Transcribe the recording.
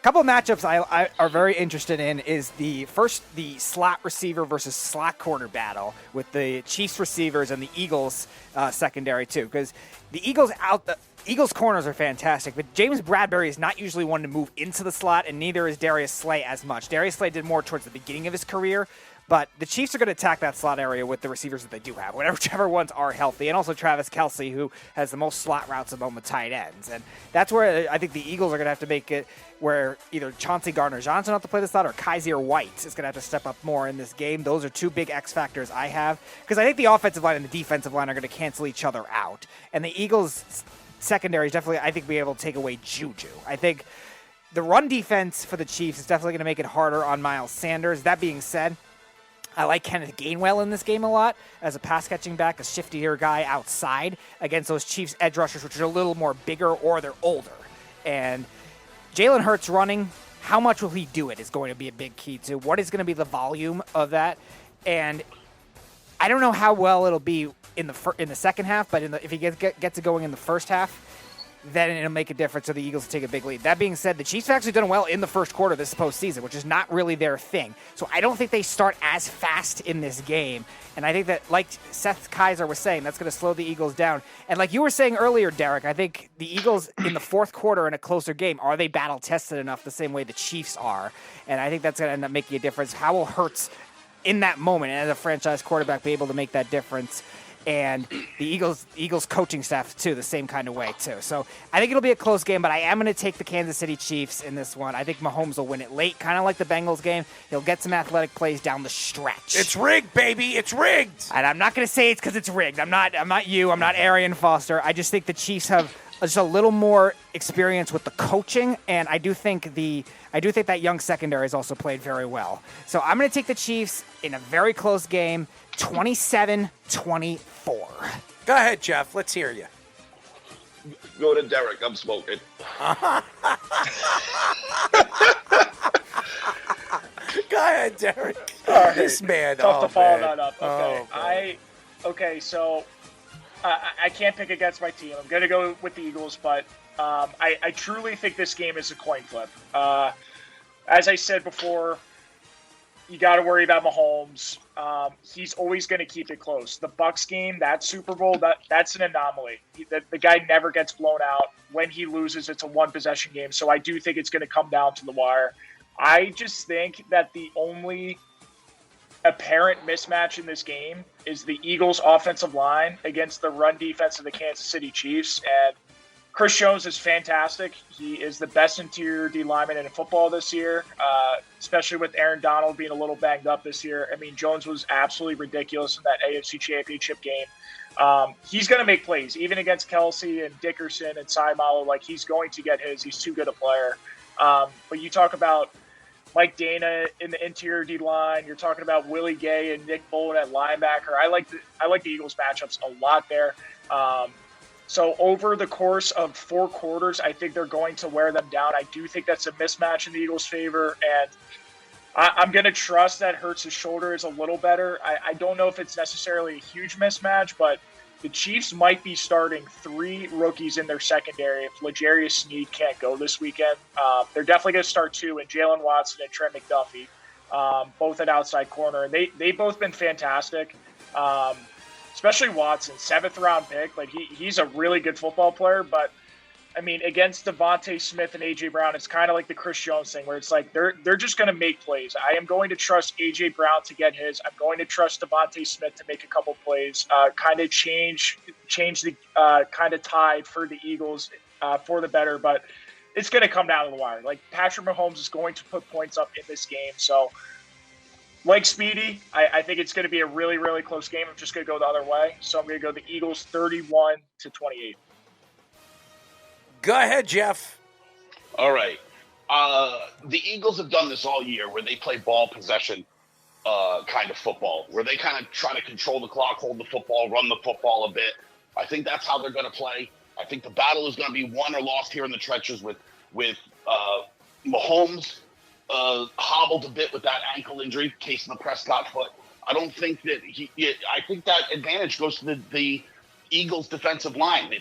couple of matchups I are very interested in is the slot receiver versus slot corner battle with the Chiefs receivers and the Eagles secondary too, because the Eagles corners are fantastic, but James Bradbury is not usually one to move into the slot, and neither is Darius Slay as much. Darius Slay did more towards the beginning of his career, but the Chiefs are going to attack that slot area with the receivers that they do have, whichever ones are healthy, and also Travis Kelce, who has the most slot routes among the tight ends. And that's where I think the Eagles are going to have to make it where either Chauncey Gardner-Johnson will have to play the slot or Kaiser White is going to have to step up more in this game. Those are two big X factors I have, because I think the offensive line and the defensive line are going to cancel each other out. And the Eagles' secondary is definitely, I think, be able to take away Juju. I think the run defense for the Chiefs is definitely going to make it harder on Miles Sanders. That being said, I like Kenneth Gainwell in this game a lot as a pass-catching back, a shiftier guy outside against those Chiefs edge rushers, which are a little more bigger or they're older. And Jalen Hurts running, how much will he do it is going to be a big key to what is going to be the volume of that. And I don't know how well it'll be in the second half, but if he gets it going in the first half, then it'll make a difference so the Eagles take a big lead. That being said, the Chiefs have actually done well in the first quarter this postseason, which is not really their thing. So I don't think they start as fast in this game. And I think that, like Seth Kaiser was saying, that's going to slow the Eagles down. And like you were saying earlier, Derek, I think the Eagles in the fourth quarter in a closer game, are they battle-tested enough the same way the Chiefs are? And I think that's going to end up making a difference. How will Hurts in that moment as a franchise quarterback be able to make that difference? And the Eagles coaching staff, too, the same kind of way, too. So I think it'll be a close game, but I am going to take the Kansas City Chiefs in this one. I think Mahomes will win it late, kind of like the Bengals game. He'll get some athletic plays down the stretch. It's rigged, baby. It's rigged. And I'm not going to say it's because it's rigged. I'm not you. I'm not Arian Foster. I just think the Chiefs have just a little more experience with the coaching, and I do think that young secondary has also played very well. So I'm going to take the Chiefs in a very close game, 27-24. Go ahead, Jeff. Let's hear you. Go to Derek. I'm smoking. Go ahead, Derek. Right. This man. Tough to follow man. that up. Okay. So I can't pick against my team. I'm going to go with the Eagles, but I truly think this game is a coin flip. As I said before, you got to worry about Mahomes. He's always going to keep it close. The Bucs game, that Super Bowl, that's an anomaly. The guy never gets blown out. When he loses, it's a one-possession game. So I do think it's going to come down to the wire. I just think that the only apparent mismatch in this game is the Eagles' offensive line against the run defense of the Kansas City Chiefs. And Chris Jones is fantastic. He is the best interior D lineman in football this year, especially with Aaron Donald being a little banged up this year. I mean, Jones was absolutely ridiculous in that AFC Championship game. He's going to make plays, even against Kelce and Dickerson and Seimalo. Like, he's going to get his. He's too good a player. But you talk about Mike Dana in the interior D line. You're talking about Willie Gay and Nick Bolton at linebacker. I like the Eagles matchups a lot there. So over the course of 4 quarters, I think they're going to wear them down. I do think that's a mismatch in the Eagles' favor, and I'm going to trust that Hurts' shoulder is a little better. I don't know if it's necessarily a huge mismatch, but the Chiefs might be starting 3 rookies in their secondary if L'Jarius Sneed can't go this weekend. They're definitely going to start 2 in Jalen Watson and Trent McDuffie, both at outside corner. And they both been fantastic. Especially Watson, 7th-round pick. Like, he's a really good football player, but, I mean, against Devontae Smith and A.J. Brown, it's kind of like the Chris Jones thing where it's like they're just going to make plays. I am going to trust A.J. Brown to get his. I'm going to trust Devontae Smith to make a couple plays, kind of change the kind of tide for the Eagles for the better, but it's going to come down to the wire. Like, Patrick Mahomes is going to put points up in this game, so like Speedy, I think it's going to be a really, really close game. I'm just going to go the other way. So I'm going to go the Eagles 31-28. Go ahead, Jeff. All right. The Eagles have done this all year where they play ball possession kind of football, where they kind of try to control the clock, hold the football, run the football a bit. I think that's how they're going to play. I think the battle is going to be won or lost here in the trenches with Mahomes hobbled a bit with that ankle injury, case in the Prescott foot. I don't think that I think that advantage goes to the Eagles' defensive line.